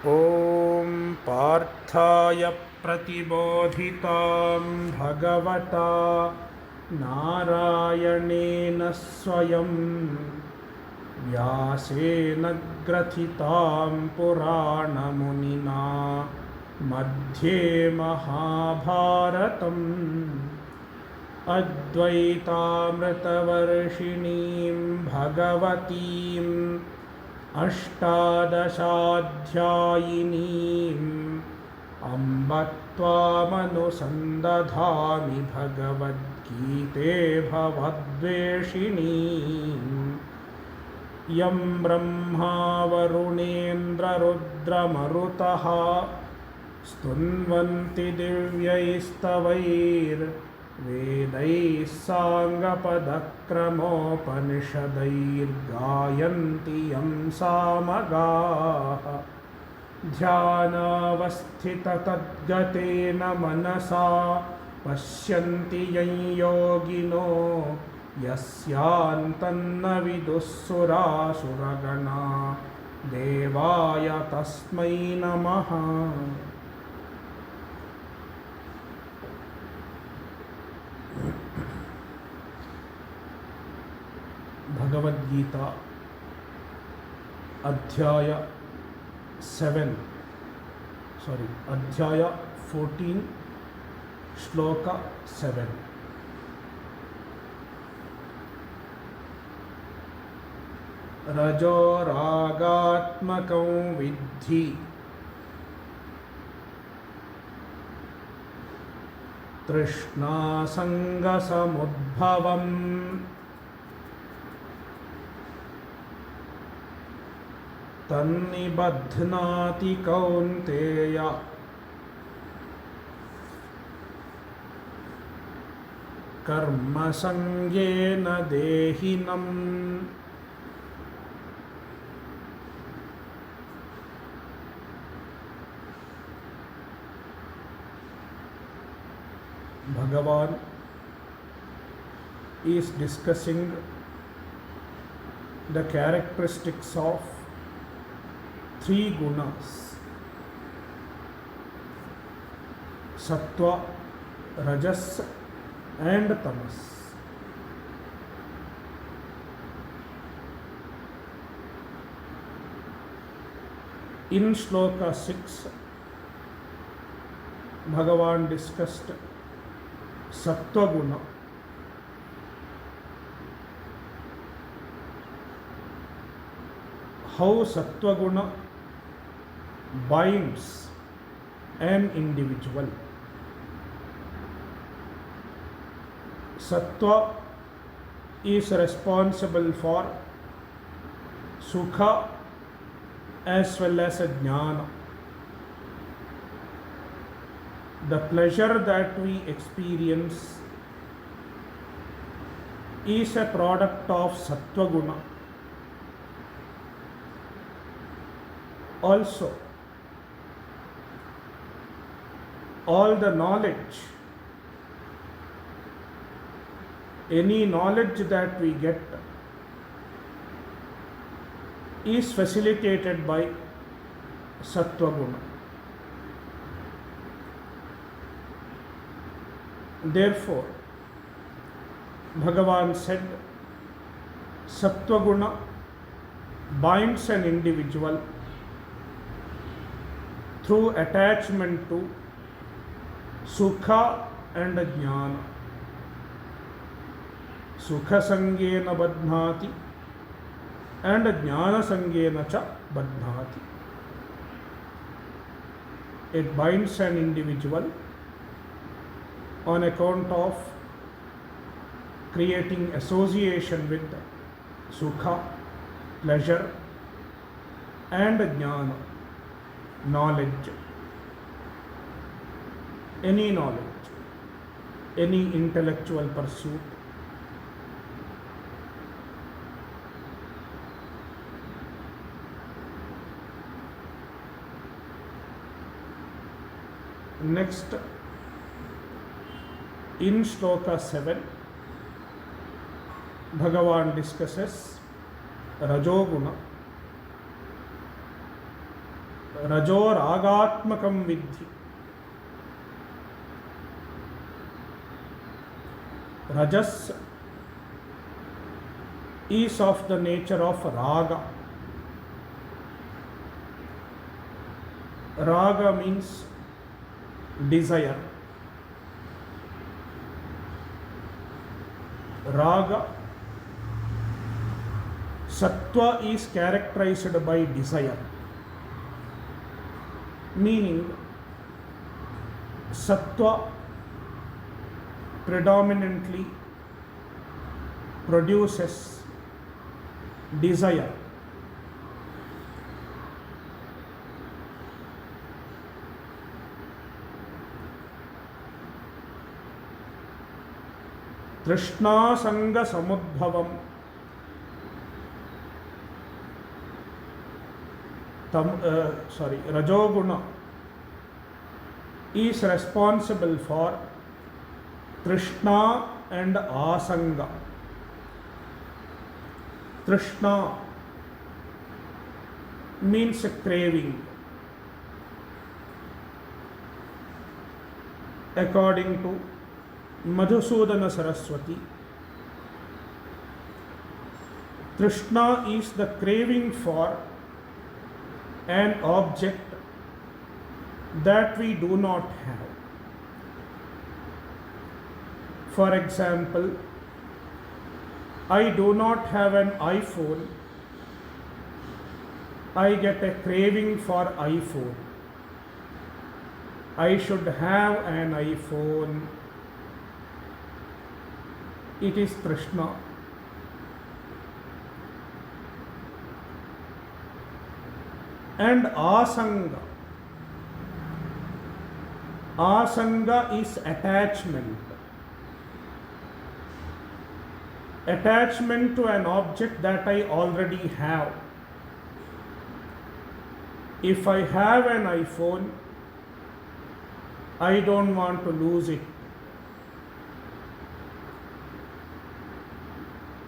ॐ पार्थाय प्रतिबोधितां भगवता नारायणेन स्वयं व्यासेन ग्रथितां पुराणमुनिना मध्ये महाभारतम् अद्वैतामृतवर्षिणीं भगवतीम् अष्टादशाध्यायिनीम् अम्ब त्वामनुसन्दधामि भगवद्गीते भवद्वेषिणीम् यं ब्रह्मा वरुणेन्द्ररुद्रमरुतः स्तुन्वन्ति दिव्यैस्तवैर्वेदैः साङ्गपदक्रमोपनिषदैर्गायन्ति यं सामगाः ध्यानावस्थिततद्गतेन मनसा पश्यन्ति यं योगिनो यस्यान्तन्न विदुःसुरासुरगणा देवाय तस्मै नमः। भगवद्गीता अध्याय 14 श्लोका 7। रजो रागात्मकं विद्धि तृष्णासङ्गसमुद्भवम् तन्निबध्नाति कौन्तेय कर्मसङ्गेन देहिनम्। Bhagavan is discussing the characteristics of three gunas: sattva, rajas and tamas. In Shloka 6, Bhagavan discussed sattva guna, how sattva guna binds an individual. Sattva is responsible for sukha as well as jnana. The pleasure that we experience is a product of sattva guna. Also, all the knowledge, any knowledge that we get is facilitated by sattva guna. Therefore, Bhagavan said, sattva guna binds an individual through attachment to sukha and jnana. Sukha sangena badhnati and jnana sangena cha badhnati. It binds an individual on account of creating association with sukha, pleasure, and jnana, knowledge. Any knowledge, any intellectual pursuit. Next, in Shloka 7, Bhagavan discusses Rajoguna. रजोरागात्मकं विद्धि. Rajas is of the nature of raga. Raga means desire. Raga. Sattva is characterized by desire. Meaning, sattva predominantly produces desire. Trishna Sanga Samudbhavam. Rajoguna is responsible for Trishna and Asanga. Trishna means a craving. According to Madhusudana Saraswati, Trishna is the craving for an object that we do not have. For example, I do not have an iPhone. I get a craving for iPhone. I should have an iPhone. It is Trishna. And Asanga. Asanga is attachment. Attachment to an object that I already have. If I have an iPhone, I don't want to lose it.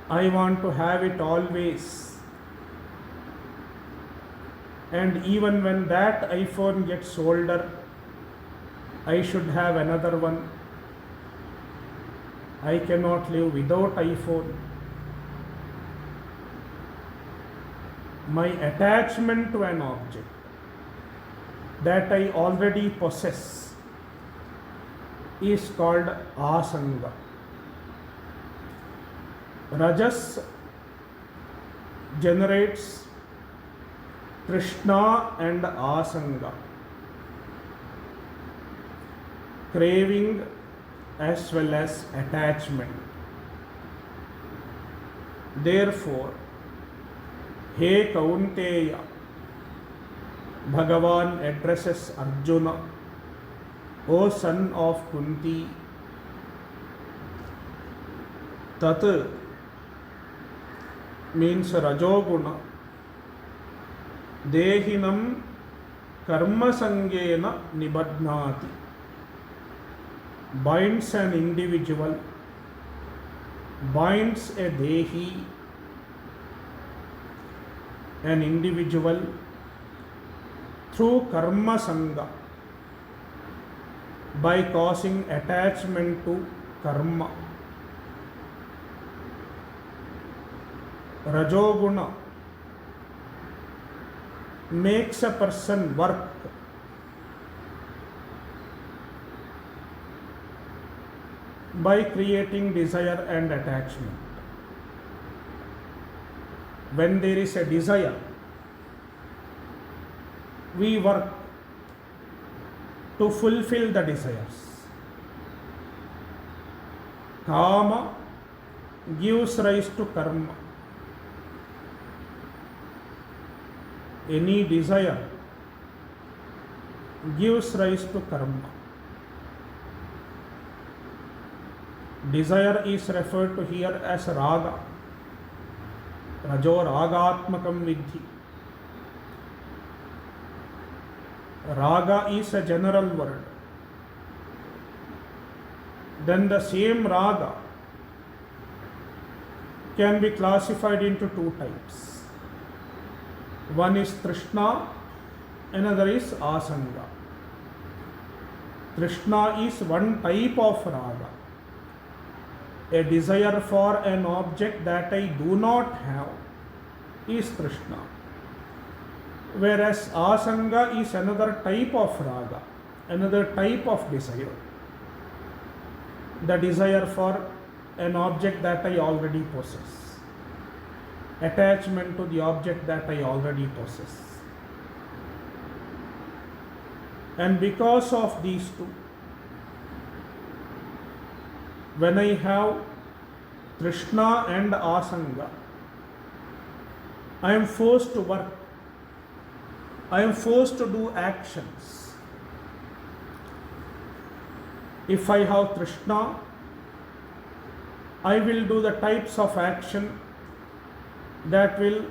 I want to have it always. And even when that iPhone gets older, I should have another one. I cannot live without iPhone. My attachment to an object that I already possess is called asanga. Rajas generates Trishna and asanga, craving as well as attachment. Therefore, He Kaunteya, Bhagavan addresses Arjuna, O son of Kunti, Tat means Rajoguna, Dehinam Karma Sangena Nibadnati, binds an individual, binds a Dehi, an individual, through Karma Sanga, by causing attachment to karma. Rajoguna makes a person work by creating desire and attachment. When there is a desire, we work to fulfill the desires. Kama gives rise to karma. Any desire gives rise to karma. Desire is referred to here as raga. Rajo ragatmakam vidhi. Raga is a general word. Then the same raga can be classified into two types. One is Trishna another is asanga. Trishna is one type of raga, a desire for an object that I do not have is Trishna, whereas asanga is another type of raga, another type of desire, the desire for an object that I already possess, attachment to the object that I already possess. And because of these two, when I have Trishna and asanga, I am forced to work, I am forced to do actions. If I have Trishna, I will do the types of action that will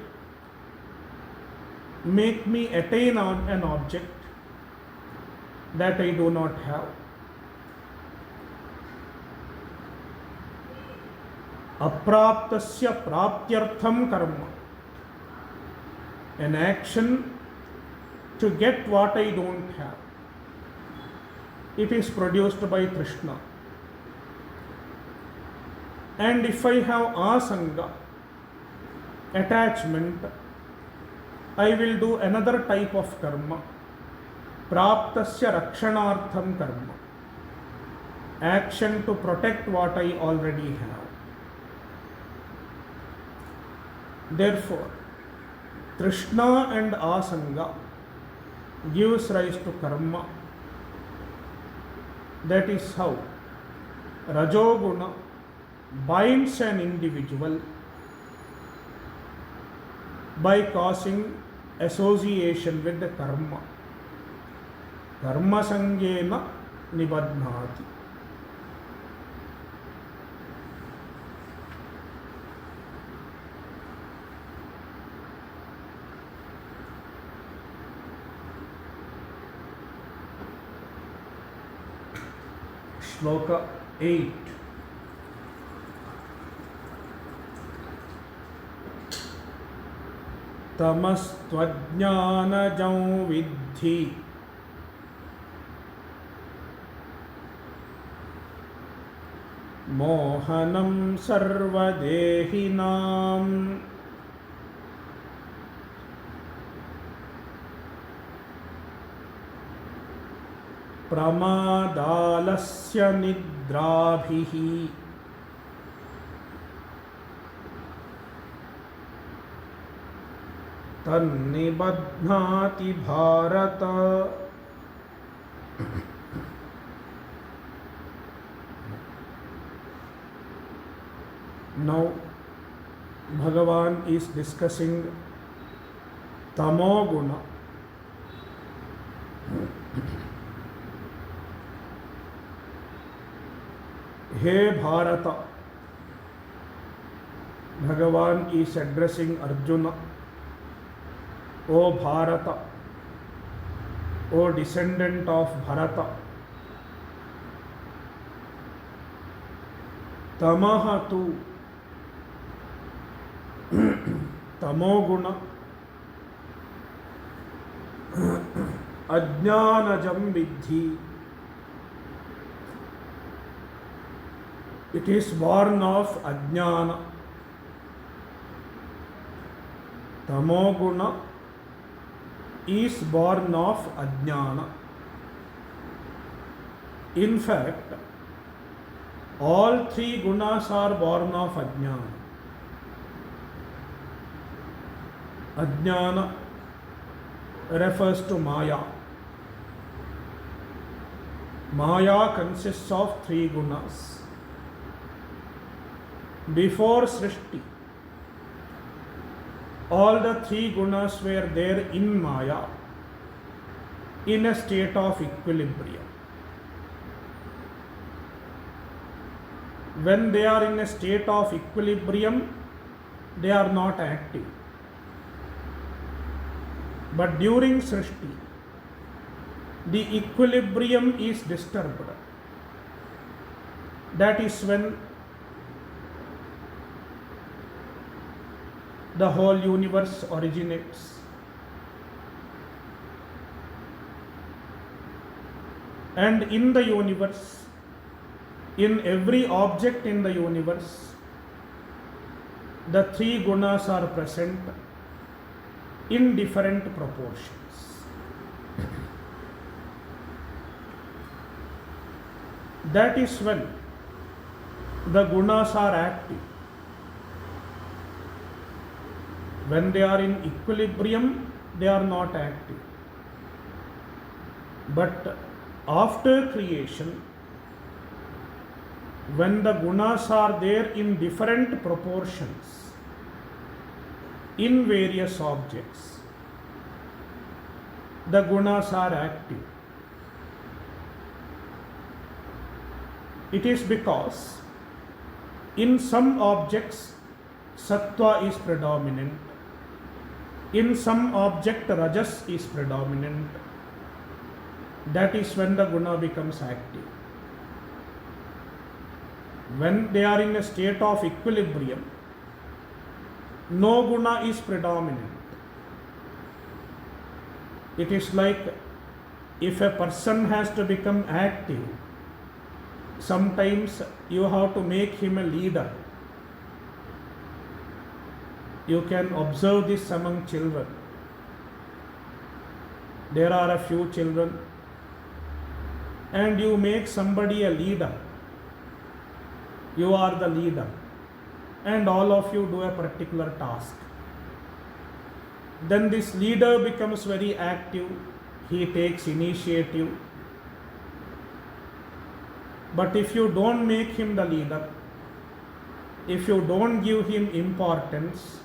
make me attain on an object that I do not have. Apraptasya praptyartham karma, an action to get what I don't have. It is produced by Trishna. And if I have asanga, attachment, I will do another type of karma, praptasya rakshanartham karma, action to protect what I already have. Therefore, Trishna and asanga gives rise to karma. That is how Rajoguna binds an individual by causing association with the karma. Karma sangena nibadhnati. Shloka 8. Tamastvajnanajam vidhi mohanam sarvadehinam प्रमादालस्य निद्राभिः तन्निबध्नाति Bharat. Now Bhagavan is discussing tamoguna. Hey Bharata, Bhagavan is addressing Arjuna. O Bharata, O descendant of Bharata, tamaha tu, tamoguna, ajnanajam vidhi. It is born of ajnana. Tamoguna is born of ajnana. In fact, all three gunas are born of ajnana. Ajnana refers to Maya. Maya consists of three gunas. Before Srishti, all the three gunas were there in Maya in a state of equilibrium. When they are in a state of equilibrium, they are not active. But during Srishti, the equilibrium is disturbed. That is when the whole universe originates. And in the universe, in every object in the universe, the three gunas are present in different proportions. That is when the gunas are active. When they are in equilibrium, they are not active. But after creation, when the gunas are there in different proportions in various objects, the gunas are active. It is because in some objects sattva is predominant, in some object rajas is predominant. That is when the guna becomes active. When they are in a state of equilibrium, no guna is predominant. It is like if a person has to become active, sometimes you have to make him a leader. You can observe this among children. There are a few children, and you make somebody a leader. You are the leader, and all of you do a particular task. Then this leader becomes very active, he takes initiative. But if you don't make him the leader, if you don't give him importance,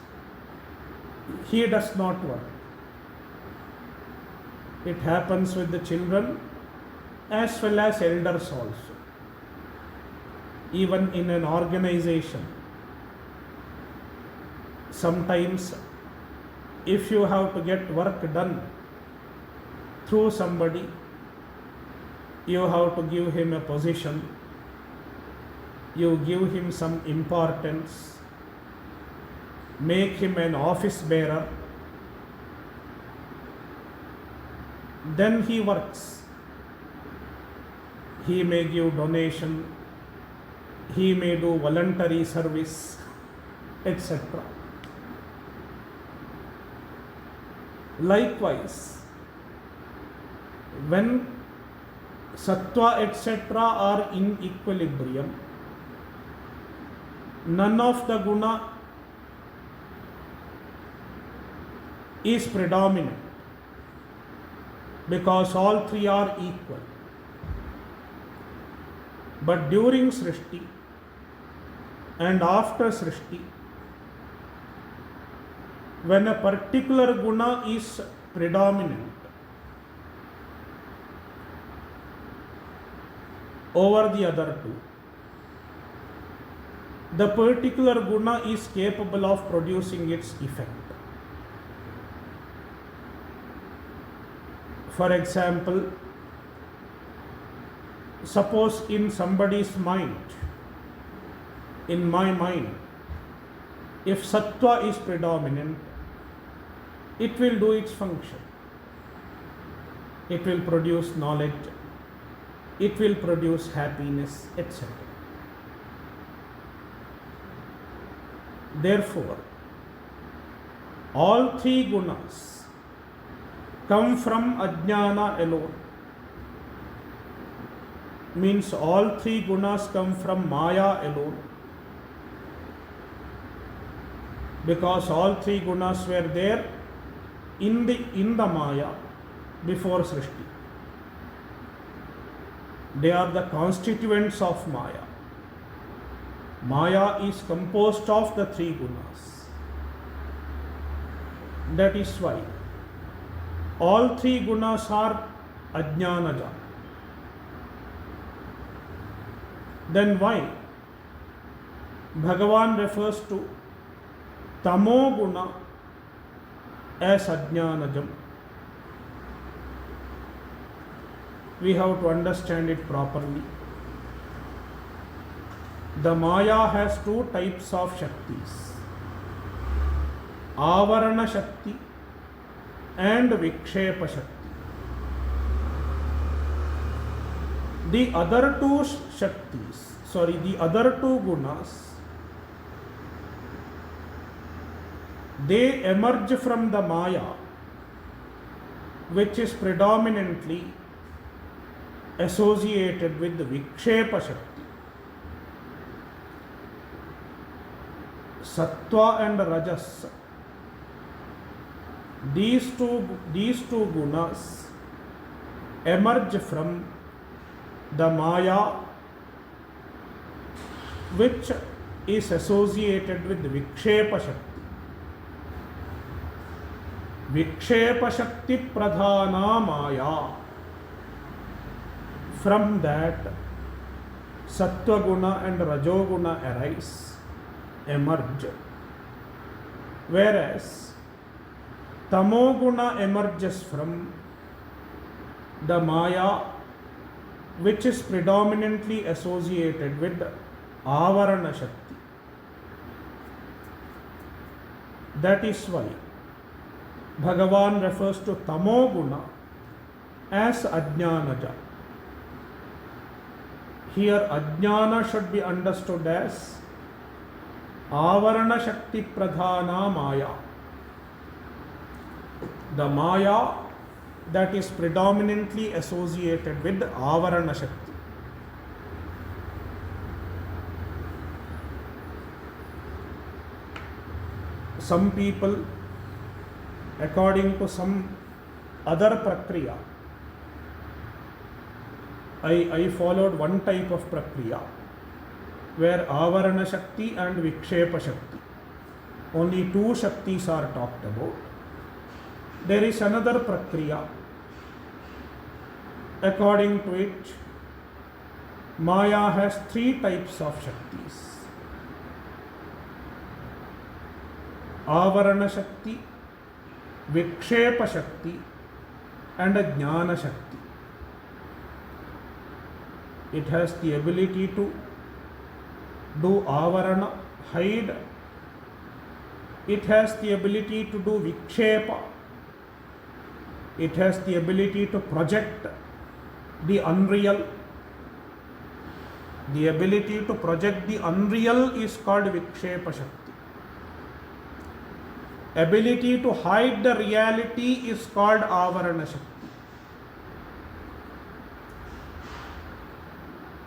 he does not work. It happens with the children as well as elders also. Even in an organization, sometimes if you have to get work done through somebody, you have to give him a position, you give him some importance, make him an office bearer, then he works. He may give donation, he may do voluntary service, etc. Likewise, when sattva etc. are in equilibrium, none of the guna is predominant because all three are equal. But during Srishti and after Srishti, when a particular guna is predominant over the other two, the particular guna is capable of producing its effect. For example, suppose in somebody's mind, in my mind, if sattva is predominant, it will do its function. It will produce knowledge, it will produce happiness, etc. Therefore, all three gunas come from ajnana alone. Means all three gunas come from maya alone. Because all three gunas were there in the maya before Srishti. They are the constituents of maya. Maya is composed of the three gunas. That is why all three gunas are ajnanaja. Then why Bhagavan refers to tamo guna as ajnanajam? We have to understand it properly. The Maya has two types of Shaktis, Avarana Shakti and Vikshepa Shakti. The other two the other two gunas, they emerge from the Maya, which is predominantly associated with the Vikshepa Shakti. Sattva and Rajas, these two gunas emerge from the Maya, which is associated with Vikshepa Shakti. Vikshepa Shakti Pradhana Maya. From that, Sattva Guna and Rajoguna emerge. Whereas, Tamoguna emerges from the Maya, which is predominantly associated with Avarana Shakti. That is why Bhagavan refers to Tamoguna as Ajnanaja. Here Ajnana should be understood as Avarana Shakti Pradhana Maya. The Maya that is predominantly associated with Avarana Shakti. Some people, according to some other prakriya, I followed one type of prakriya where Avarana Shakti and Vikshepa Shakti, only two Shaktis are talked about. There is another prakriya according to which Maya has three types of Shaktis: Avarana Shakti, Vikshepa Shakti and Jnana Shakti. It has the ability to do Avarana, hide. It has the ability to do Vikshepa. It has the ability to project the unreal. The ability to project the unreal is called Vikshepa Shakti. Ability to hide the reality is called Avarana Shakti.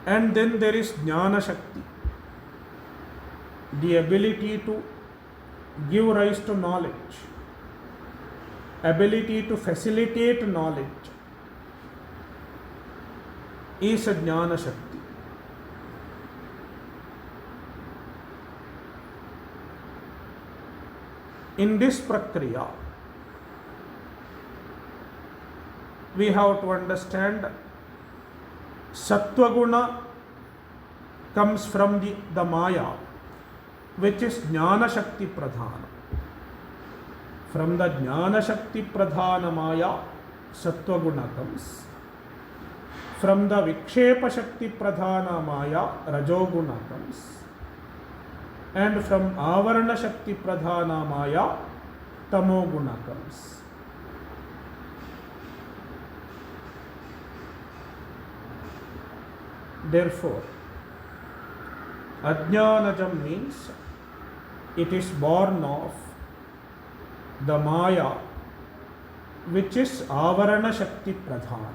And then there is Jnana Shakti, the ability to give rise to knowledge, ability to facilitate knowledge is a Jnana Shakti. In this prakriya, we have to understand Sattva Guna comes from the Maya, which is Jnana Shakti Pradhana. From the Jnana Shakti Pradhana Maya, Sattva Guna comes. From the Vikshepa Shakti Pradhana Maya, Rajoguna comes. And from Avarana Shakti Pradhana Maya, Tamoguna comes. Therefore, Ajnanajam means it is born of the Maya, which is Avarana Shakti Pradhana.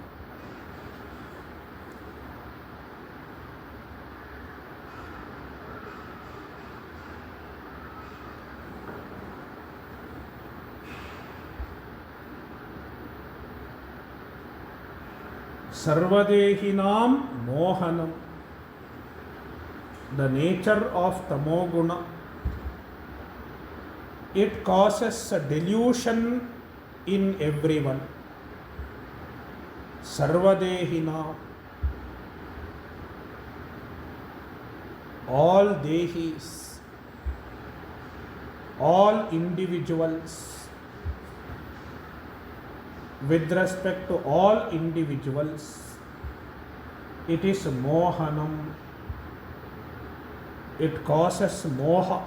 Sarvadehinam mohanam. The nature of tamoguna, it causes a delusion in everyone. Sarvadehina, all dehis, all individuals. With respect to all individuals, it is mohanam. It causes moha.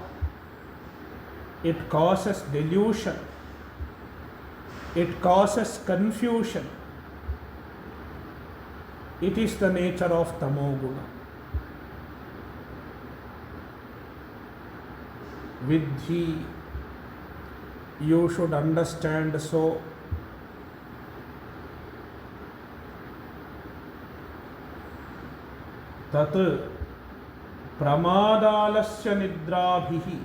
It causes delusion. It causes confusion. It is the nature of tamoguna. Vidhi, you should understand so. Tat pramaadalasya nidrabhihi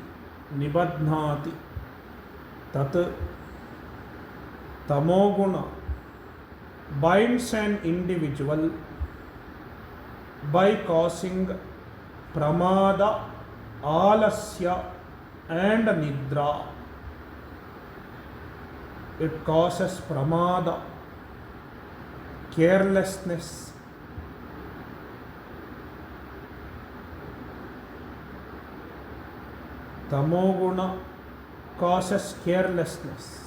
nibadhnati. Tat tamoguna binds an individual by causing pramada, alasya and nidra. It causes pramada, carelessness. Tamoguna causes carelessness.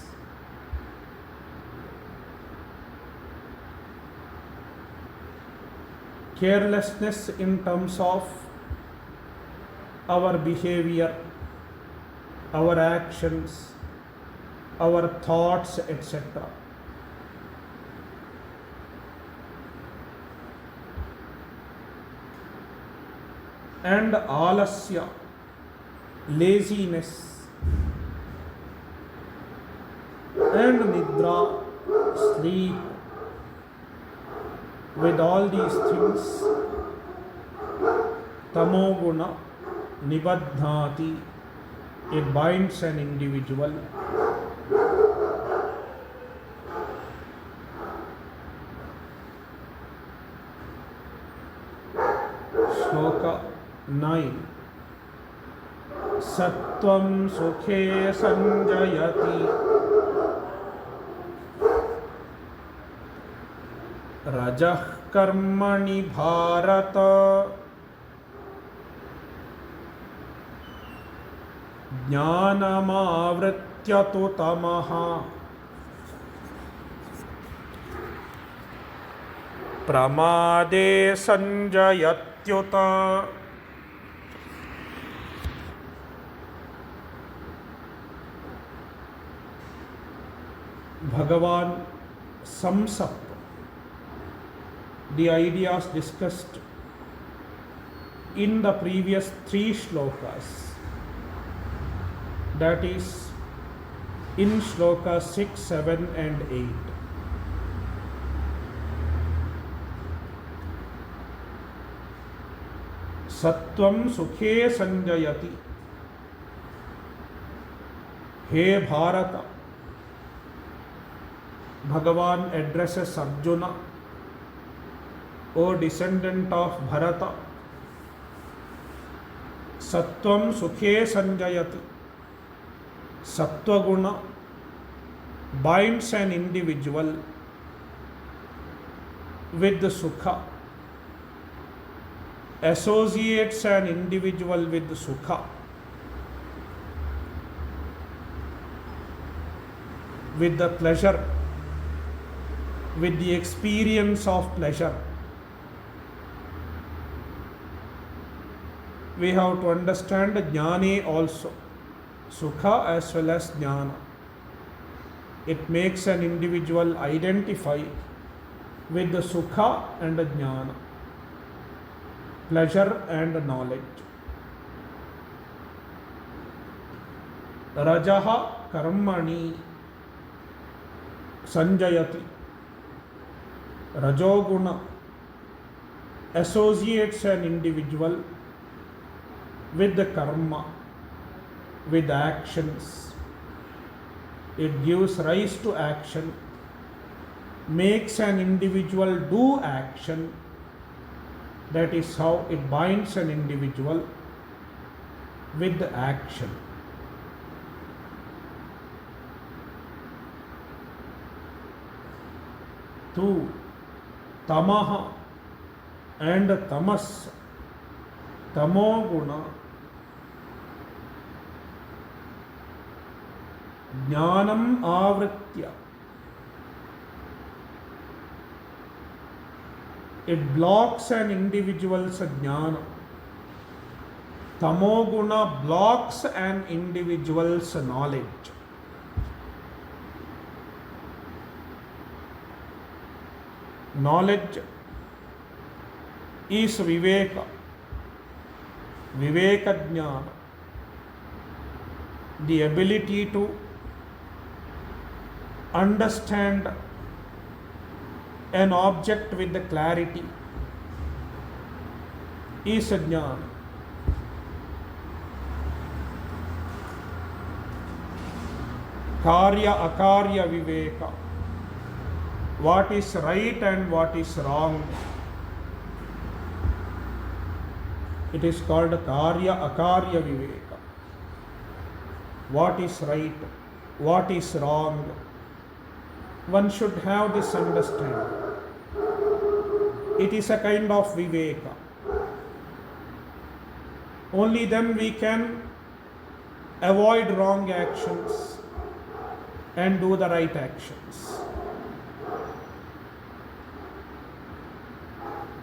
Carelessness in terms of our behavior, our actions, our thoughts, etc. And alasya, laziness, and nidra, sleep. With all these things, tamoguna nibadhnati, it binds an individual. Shloka 9. Sattvam sukhe sanjayati rajah karmani bharata jnanamavritya tu tamaha pramade sanjayatyuta. Bhagavan sums up the ideas discussed in the previous 3 shlokas, that is in shloka 6, 7 and 8. Sattvam sukhe sanjayati. He Bharata, Bhagavan addresses Arjuna, O descendant of Bharata. Sattvam sukhe sanjayati. Sattva guna binds an individual with the sukha, associates an individual with the sukha, with the pleasure, with the experience of pleasure. We have to understand jnane also, sukha as well as jnana. It makes an individual identify with the sukha and the jnana, pleasure and knowledge. Rajaha karmani sanjayati. Rajoguna associates an individual with the karma, with actions. It gives rise to action, makes an individual do action. That is how it binds an individual with the action. Two, tamaha and tamas. Tamoguna jnanam avritya. It blocks an individual's jnana. Tamoguna blocks an individual's knowledge. Knowledge is viveka, viveka jnana, the ability to understand an object with the clarity is a jnana. Karya akarya viveka, what is right and what is wrong, it is called karya akarya viveka. What is right, what is wrong, one should have this understanding. It is a kind of viveka. Only then we can avoid wrong actions and do the right actions.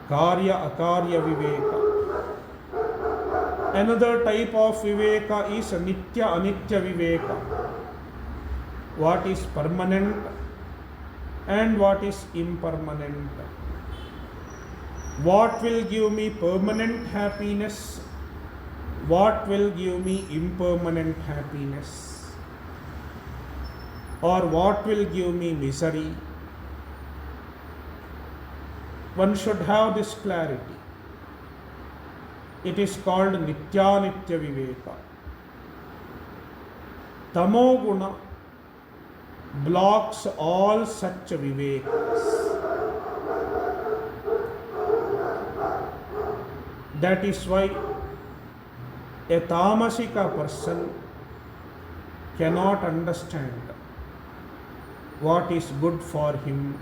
Karya akarya viveka. Another type of viveka is nitya anitya viveka. What is permanent and what is impermanent. What will give me permanent happiness? What will give me impermanent happiness? Or what will give me misery? One should have this clarity. It is called nityanitya viveka. Tamoguna blocks all such vivekas. That is why a tamasika person cannot understand what is good for him,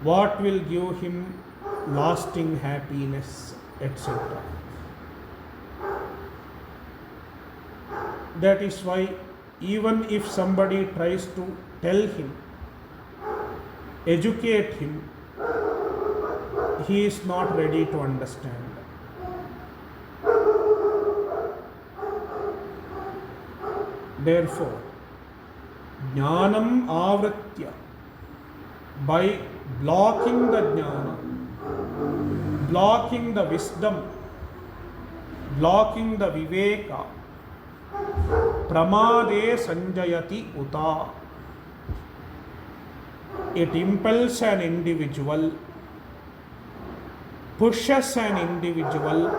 what will give him lasting happiness, etc. That is why even if somebody tries to tell him, educate him, he is not ready to understand. Therefore, jnanam avritya, by blocking the jnana, blocking the wisdom, blocking the viveka, pramade sanjayati uta, it impels an individual, pushes an individual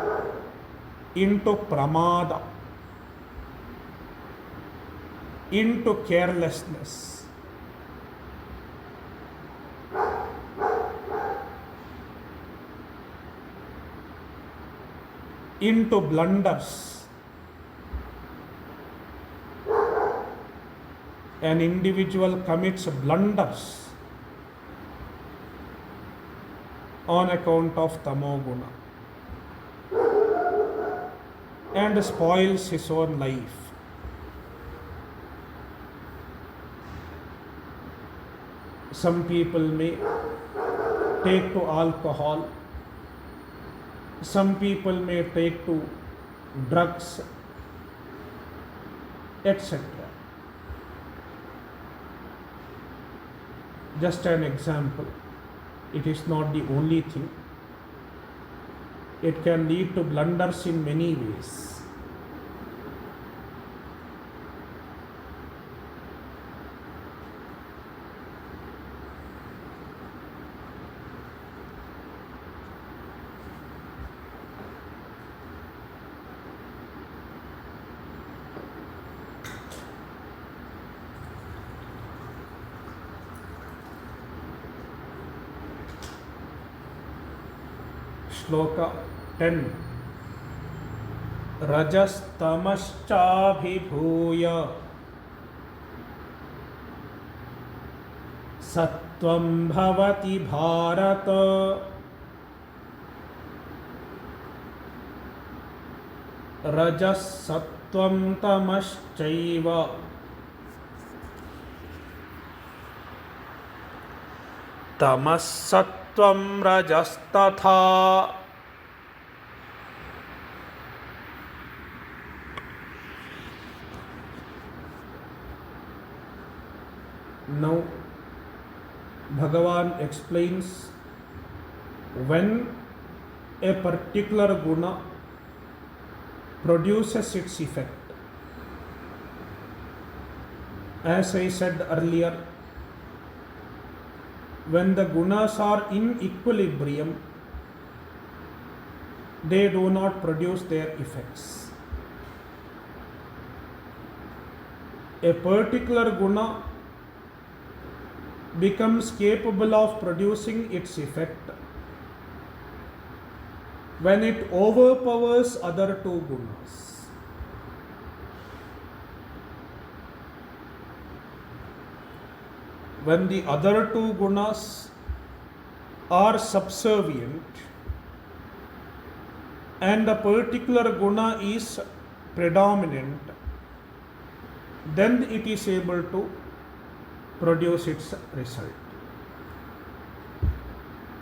into pramada, into carelessness. Into blunders. An individual commits blunders on account of tamoguna and spoils his own life. Some people may take to alcohol, some people may take to drugs, etc. Just an example, it is not the only thing. It can lead to blunders in many ways. Shloka 10. Rajastamaschabhibhuya sattvam bhavati Bharata. Rajas sattvam tamaschaiva tamas sattvam rajastatha. Now, Bhagavan explains when a particular guna produces its effect. As I said earlier, when the gunas are in equilibrium, they do not produce their effects. A particular guna becomes capable of producing its effect when it overpowers other two gunas. When the other two gunas are subservient and a particular guna is predominant, then it is able to produce its result.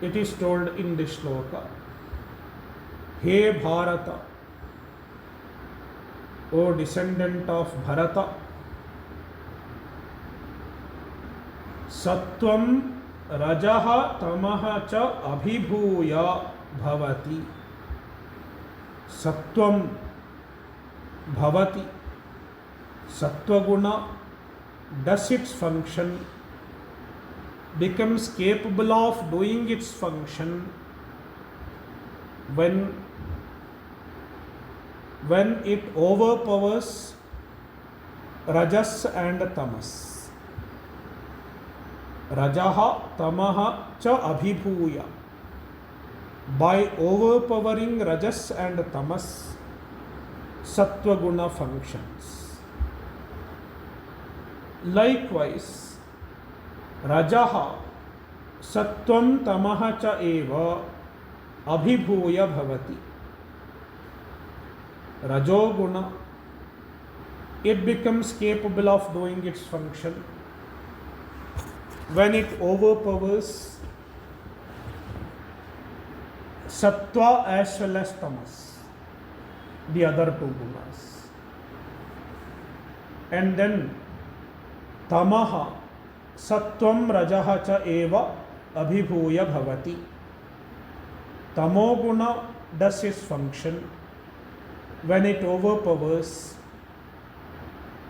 It is told in the Shloka, He Bharata, O descendant of Bharata, sattvam rajaha tamaha cha abhibhuya bhavati. Sattvam bhavati. Sattva guna does its function, becomes capable of doing its function when it overpowers rajas and tamas. Rajaha tamaha cha abhibhuya. By overpowering rajas and tamas, sattva guna functions. Likewise, rajaha sattvam tamaha cha eva abhibhuya bhavati. Rajoguna, it becomes capable of doing its function when it overpowers sattva as well as tamas, the other two gunas. And then tamaha sattvam rajaha cha eva abhibhuya bhavati. Tamoguna does its function when it overpowers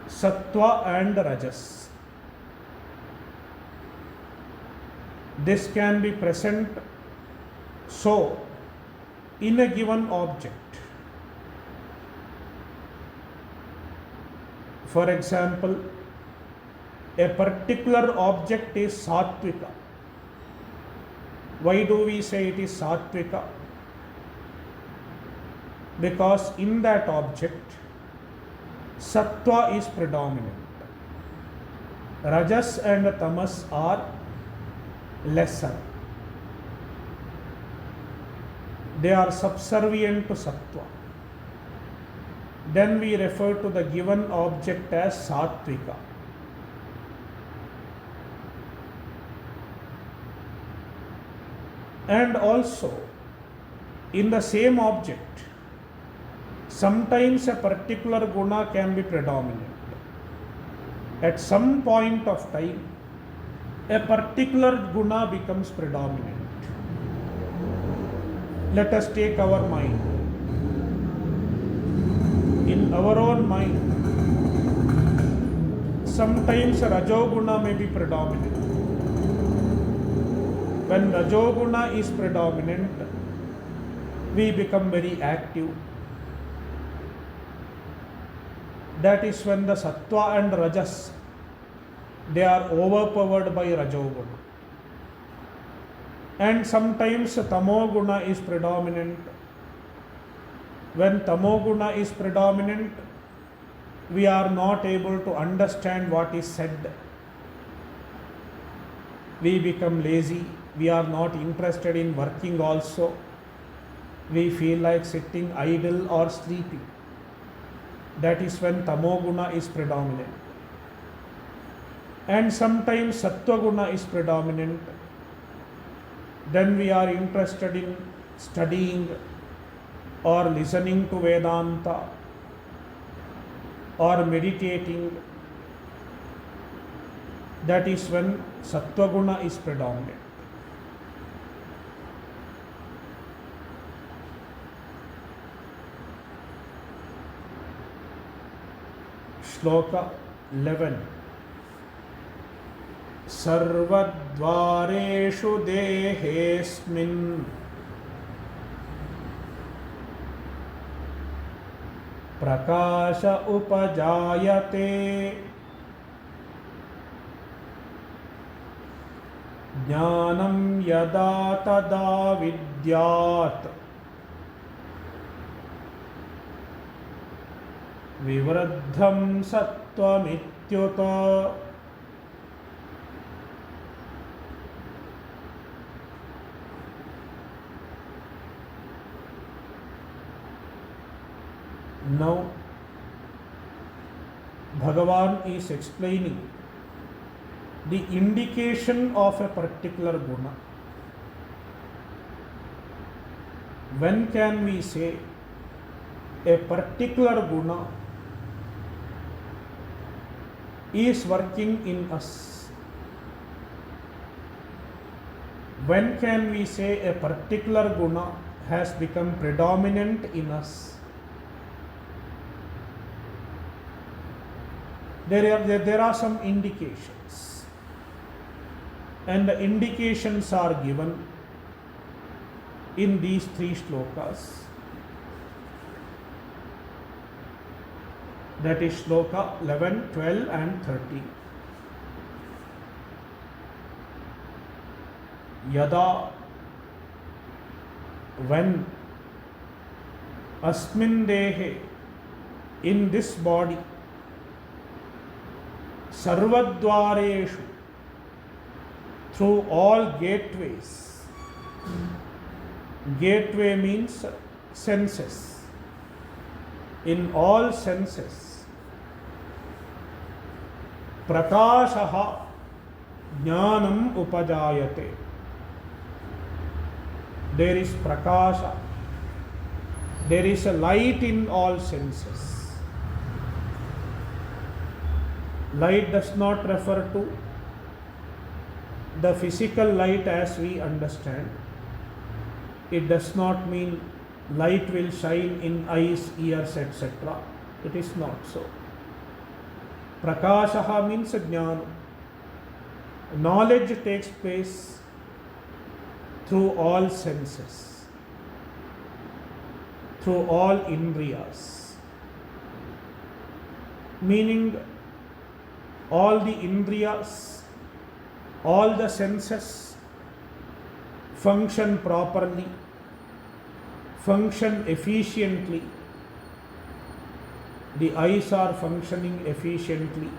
sattva and rajas. This can be present so in a given object. For example, a particular object is sattvika. Why do we say it is sattvika? Because in that object, sattva is predominant. Rajas and tamas are lesser. They are subservient to sattva. Then we refer to the given object as sattvika. And also, in the same object, sometimes a particular guna can be predominant. At some point of time, a particular guna becomes predominant. Let us take our mind. In our own mind, sometimes rajoguna may be predominant. When rajoguna is predominant, we become very active. That is when the sattva and rajas, they are overpowered by rajoguna. And sometimes tamoguna is predominant. When tamoguna is predominant, we are not able to understand what is said. We become lazy. We are not interested in working also. We feel like sitting idle or sleeping. That is when tamoguna is predominant. And sometimes sattva-guna is predominant. Then we are interested in studying or listening to Vedanta or meditating. That is when sattva-guna is predominant. Shloka 11. Sarvadvareshu dehesmin prakasha upajayate jnanam yada tada vidyat vivraddham sattvamityuta. Now, Bhagavan is explaining the indication of a particular guna. When can we say a particular guna is working in us? When can we say a particular guna has become predominant in us? There are some indications, and the indications are given in these three shlokas. That is Shloka 11, 12 and 13. Yada, when, asmin dehe, in this body, sarvadvareshu, through all gateways. Gateway means senses. In all senses, prakashaha jnanam upajayate. There is prakasha, there is a light in all senses. Light does not refer to the physical light as we understand. It does not mean light will shine in eyes, ears, etc. It is not so. Prakashaha means jnana. Knowledge takes place through all senses, through all indriyas. Meaning, all the indriyas, all the senses function properly, function efficiently. The eyes are functioning efficiently,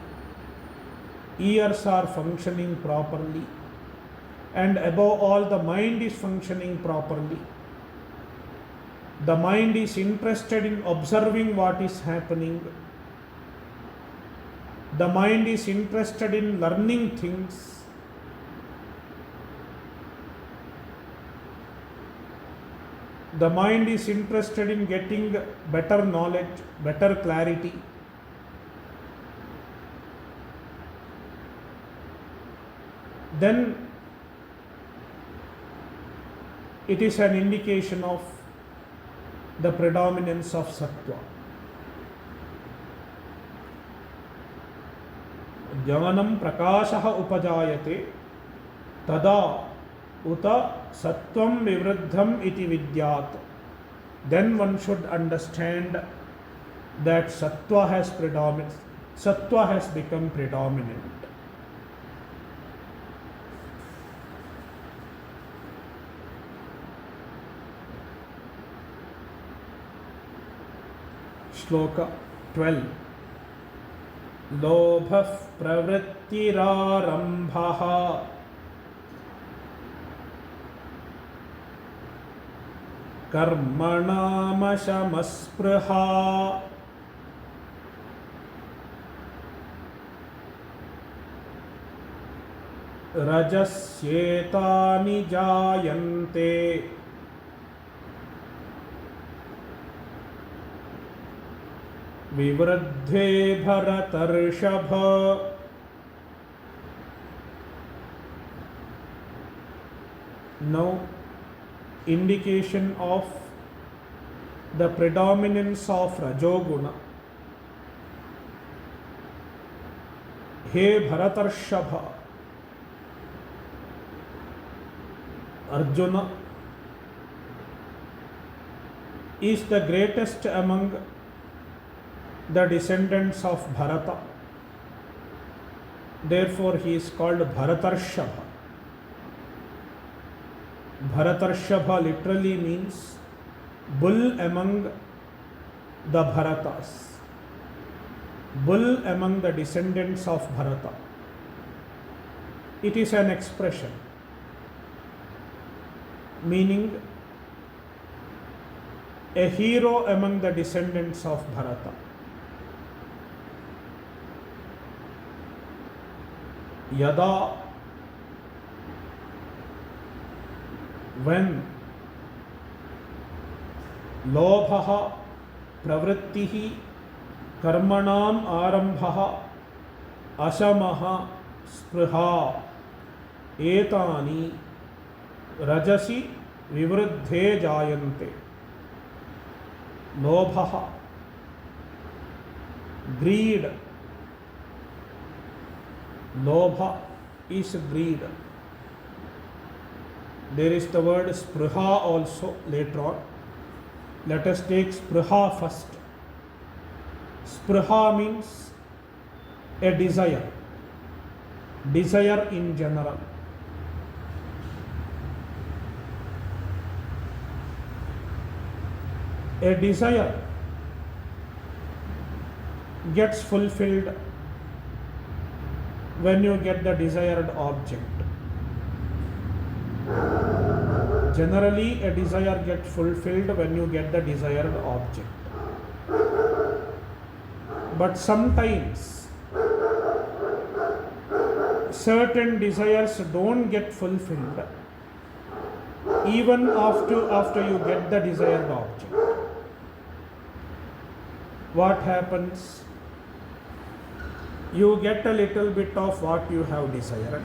ears are functioning properly, and above all, the mind is functioning properly. The mind is interested in observing what is happening. The mind is interested in learning things. The mind is interested in getting better knowledge, better clarity. Then it is an indication of the predominance of sattva. Jnanam prakashaha upajayate tada uta sattvam vivruddham iti vidyat. Then one should understand that sattva has predominance. Sattva has become predominant. Shloka 12. Lobha pravrittirarambha karmanamasamaspraha rajasyetani jayante vivraddhe bharatarshava. Now, indication of the predominance of rajoguna He Bharatarshava, Arjuna is the greatest among the descendants of Bharata. Therefore, he is called Bharatarshava. Bharatarshava literally means bull among the Bharatas, bull among the descendants of Bharata. It is an expression meaning a hero among the descendants of Bharata. Yada, when lobha pravrittihi karmanam arambha asamaha spruha etani rajasi vivruddhe jayante. Lobha, greed. Lobha is greed. There is the word spruha also later on. Let us take spruha first. Spruha means a desire, desire in general. A desire gets fulfilled when you get the desired object. Generally, a desire gets fulfilled when you get the desired object. But sometimes certain desires don't get fulfilled even after you get the desired object. What happens? You get a little bit of what you have desired.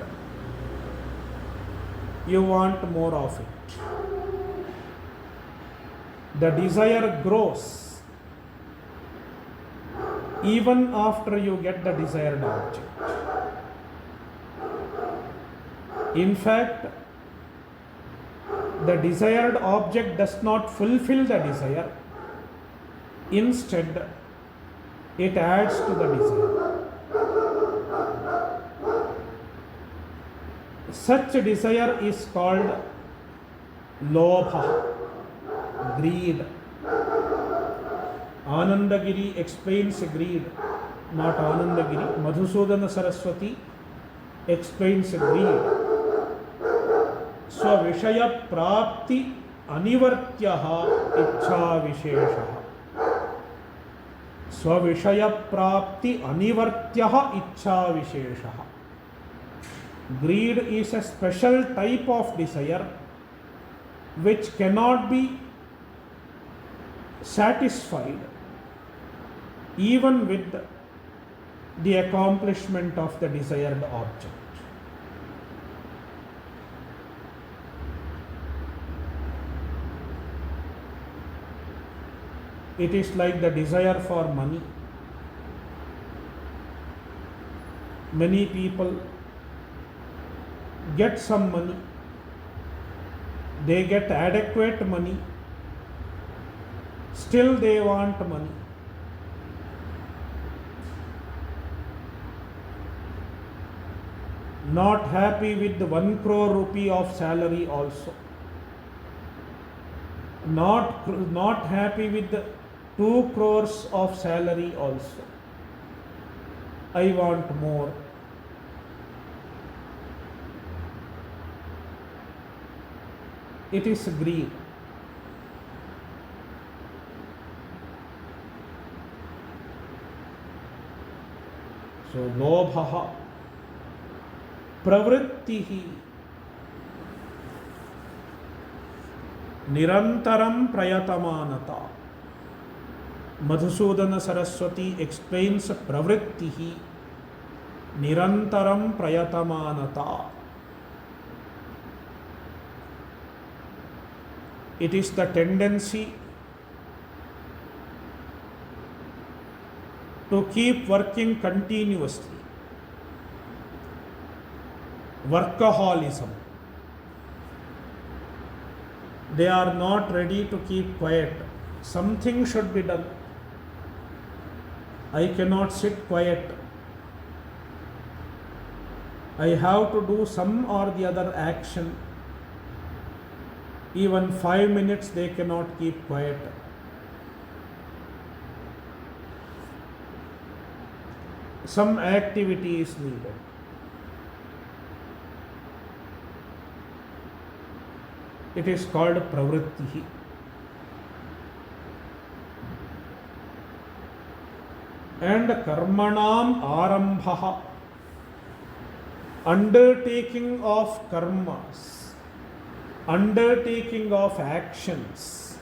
You want more of it. The desire grows even after you get the desired object. In fact, the desired object does not fulfill the desire. Instead, it adds to the desire. Such desire is called lobha, greed. Anandagiri explains greed, not Anandagiri. Madhusudana Saraswati explains greed. Svavishaya prapti anivartyaha ichha visheshaha. Svavishaya prapti anivartyaha ichha visheshaha. Greed is a special type of desire which cannot be satisfied even with the accomplishment of the desired object. It is like the desire for money. Many people get some money, they get adequate money, still they want money. Not happy with 1 crore rupee of salary also. Not happy with the 2 crores of salary also. I want more. It is greed. So, lobha, pravrittihi, nirantaram prayatamanata. Madhusudana Saraswati explains pravrittihi, nirantaram prayatamanata. It is the tendency to keep working continuously. workaholism. They are not ready to keep quiet. Something should be done. I cannot sit quiet. I have to do some or the other action. Even 5 minutes they cannot keep quiet. Some activity is needed. It is called pravrittihi. And karmanam arambha, undertaking of karmas, undertaking of actions.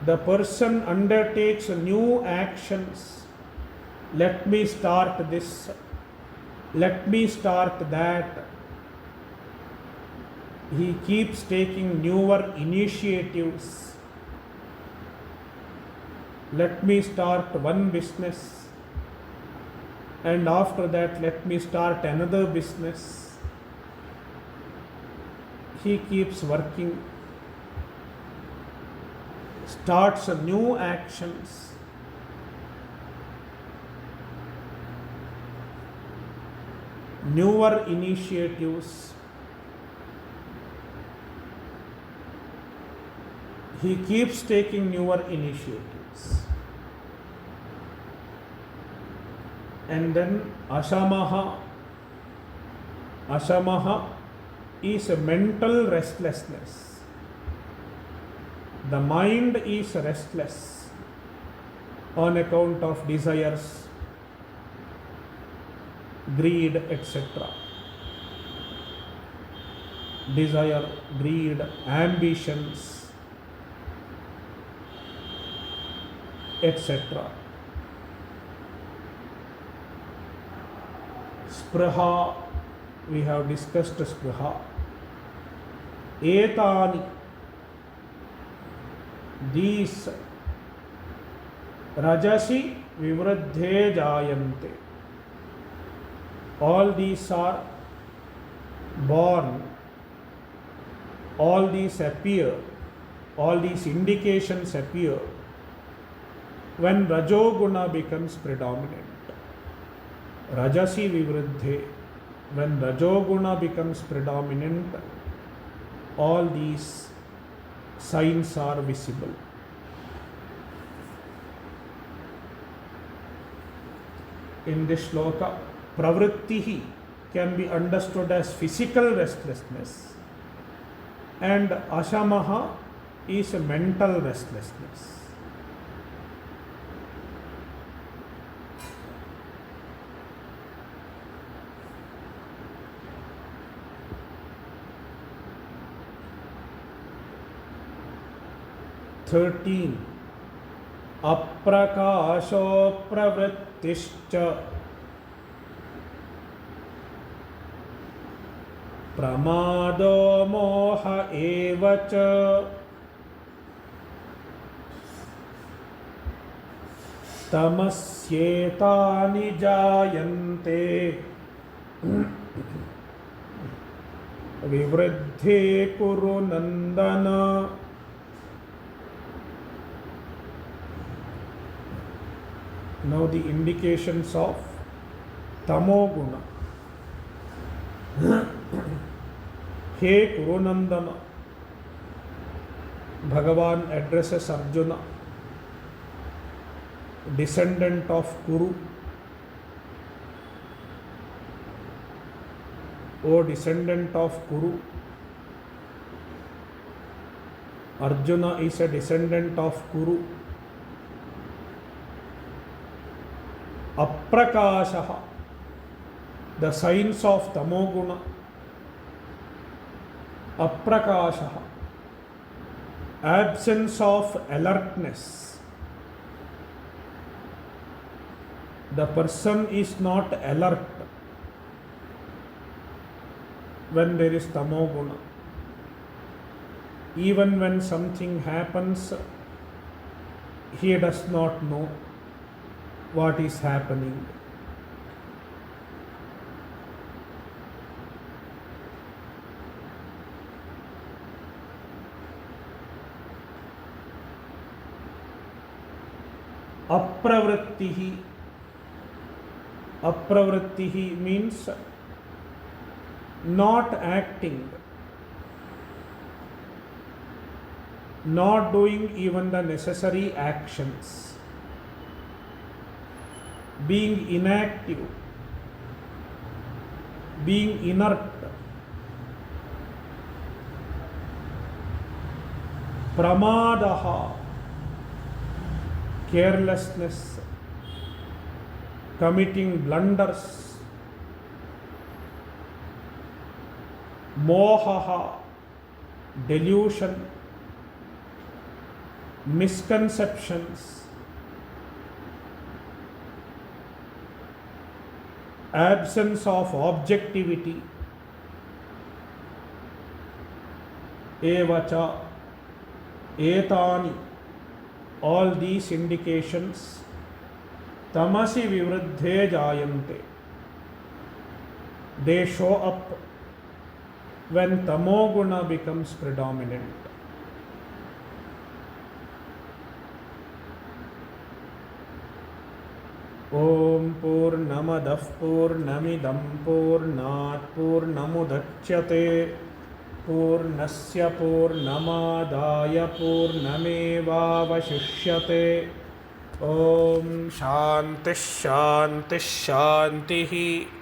The person undertakes new actions. Let me start this, let me start that. He keeps taking newer initiatives. Let me start one business, and after that let me start another business. He keeps working, starts new actions. Newer initiatives. He keeps taking newer initiatives. And then ashamaha. Ashamaha is a mental restlessness. The mind is restless on account of desires, greed, etc. Desire, greed, ambitions, etc. Spraha, we have discussed spraha. Etani, these rajasi vivruddhe jayante. All these are born, all these appear, all these indications appear when rajoguna becomes predominant. Rajasi vivruddhe, when rajoguna becomes predominant, all these signs are visible. In this shloka, pravrittihi can be understood as physical restlessness, and ashamaha is a mental restlessness. Aprakasho pravrittischa pramado moha evacha tamasyetani jayante vivruddhe kuru nandana. Now the indications of tamoguna. He Kurunandana, Bhagavan addresses Arjuna, descendant of Kuru. O descendant of Kuru, Arjuna is a descendant of Kuru. Aprakashaha, the signs of tamoguna. Aprakashaha, absence of alertness. The person is not alert when there is tamoguna. Even when something happens, he does not know what is happening. Apravrittihi. Apravrittihi means not acting, not doing even the necessary actions, being inactive, being inert. Pramadaha, carelessness, committing blunders. Mohaha, delusion, misconceptions. Absence of objectivity. Evacha, etani, all these indications tamasi vivruddhe jayante. They show up when tamoguna becomes predominant. Om Purnamadah Purnamidam Purnat Purnamudachyate Purnasya Purnamadaya Purnamevavashishyate. Om Shanti Shanti Shantihi.